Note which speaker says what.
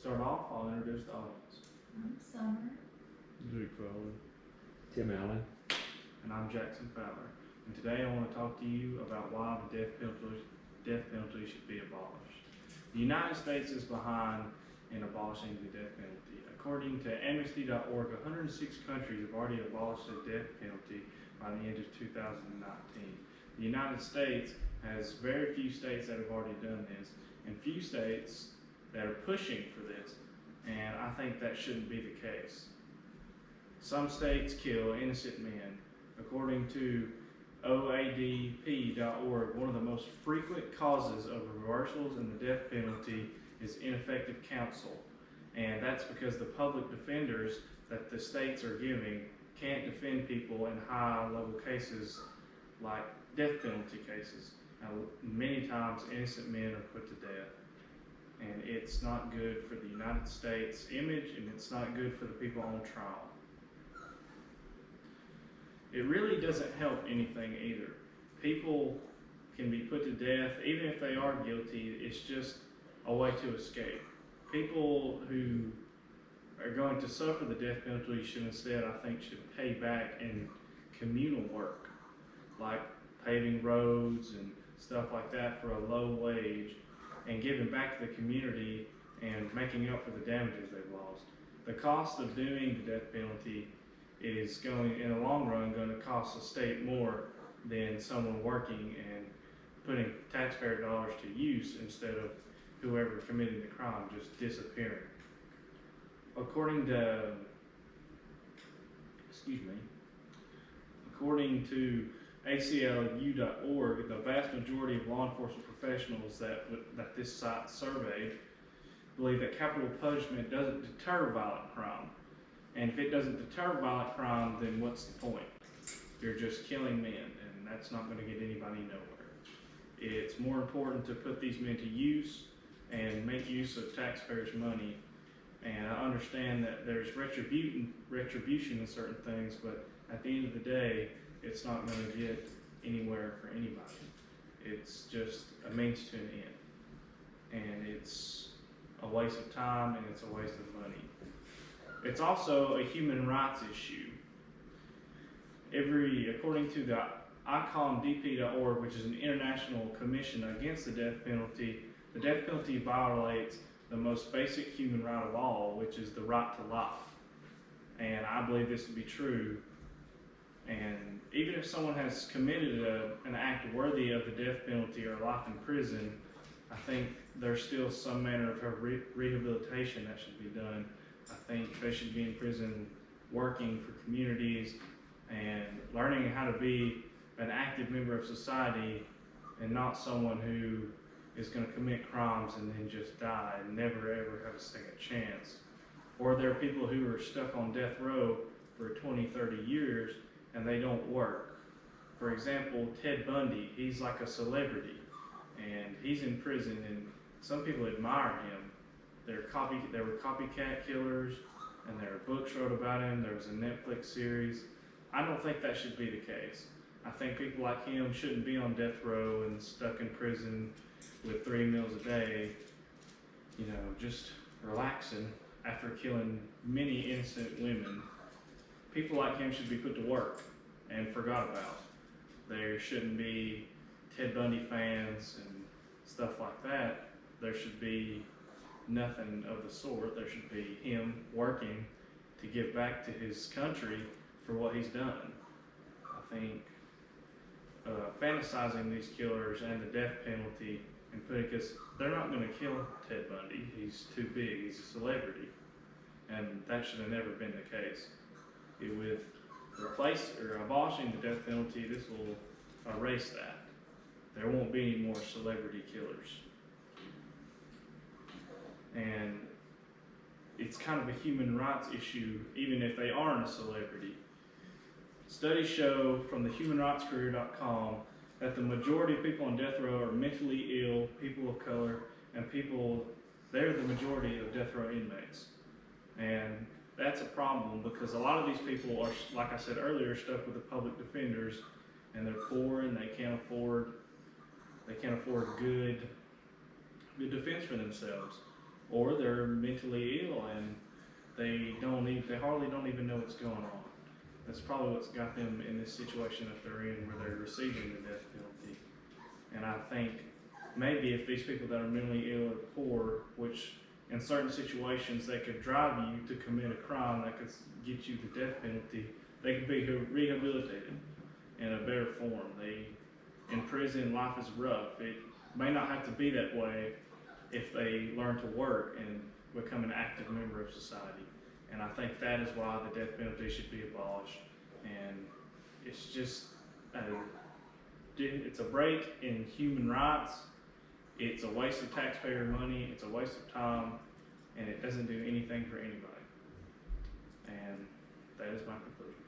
Speaker 1: Start off, I'll introduce the audience.
Speaker 2: I'm Summer.
Speaker 3: Jaxson Fowler.
Speaker 4: Tim Allen.
Speaker 1: And I'm Jaxson Fowler. And today I want to talk to you about why the death penalty should be abolished. The United States is behind in abolishing the death penalty. According to Amnesty.org, 106 countries have already abolished the death penalty by the end of 2019. The United States has very few states that have already done this, and few states that are pushing for this, and I think that shouldn't be the case. Some states kill innocent men. According to OADP.org, one of the most frequent causes of reversals in the death penalty is ineffective counsel. And that's because the public defenders that the states are giving can't defend people in high-level cases like death penalty cases. Now, many times innocent men are put to death. And it's not good for the United States image, and it's not good for the people on trial. It really doesn't help anything either. People can be put to death, even if they are guilty. It's just a way to escape. People who are going to suffer the death penalty should instead, I think, should pay back in communal work, like paving roads and stuff like that for a low wage, and giving back to the community and making up for the damages they've lost. The cost of doing the death penalty is going, in the long run, going to cost the state more than someone working and putting taxpayer dollars to use instead of whoever committed the crime just disappearing. According to ACLU.org, the vast majority of law enforcement professionals that this site surveyed believe that capital punishment doesn't deter violent crime. And if it doesn't deter violent crime, then what's the point? You're just killing men, and that's not going to get anybody nowhere. It's more important to put these men to use and make use of taxpayers' money. And I understand that there's retribution in certain things, but at the end of the day, it's not going to get anywhere for anybody. It's just a means to an end. And it's a waste of time, and it's a waste of money. It's also a human rights issue. According to the ICOMDP.org, which is an international commission against the death penalty violates the most basic human right of all, which is the right to life. And I believe this to be true. And even if someone has committed an act worthy of the death penalty or life in prison, I think there's still some manner of rehabilitation that should be done. I think they should be in prison working for communities and learning how to be an active member of society and not someone who is going to commit crimes and then just die and never ever have a second chance. Or there are people who are stuck on death row for 20, 30 years and they don't work. For example, Ted Bundy, he's like a celebrity and he's in prison and some people admire him. There were copycat killers and there were books wrote about him. There was a Netflix series. I don't think that should be the case. I think people like him shouldn't be on death row and stuck in prison with 3 meals a day, just relaxing after killing many innocent women. People like him should be put to work and forgot about. There shouldn't be Ted Bundy fans and stuff like that. There should be nothing of the sort. There should be him working to give back to his country for what he's done. I think fantasizing these killers and the death penalty and because they're not going to kill Ted Bundy. He's too big. He's a celebrity. And that should have never been the case. With abolishing the death penalty, this will erase that. There won't be any more celebrity killers. And it's kind of a human rights issue, even if they aren't a celebrity. Studies show from the humanrightscareer.com that the majority of people on death row are mentally ill, people of color, and they're the majority of death row inmates. And that's a problem because a lot of these people are, like I said earlier, stuck with the public defenders, and they're poor and they can't afford good defense for themselves. or they're mentally ill and they hardly don't even know what's going on. That's probably what's got them in this situation that they're in, where they're receiving the death penalty. And I think maybe if these people that are mentally ill or poor, which in certain situations they could drive you to commit a crime that could get you the death penalty, they could be rehabilitated in a better form. In prison, life is rough. It may not have to be that way if they learn to work and become an active member of society. And I think that is why the death penalty should be abolished. And it's just, it's a break in human rights. It's a waste of taxpayer money. It's a waste of time, and it doesn't do anything for anybody. And that is my conclusion.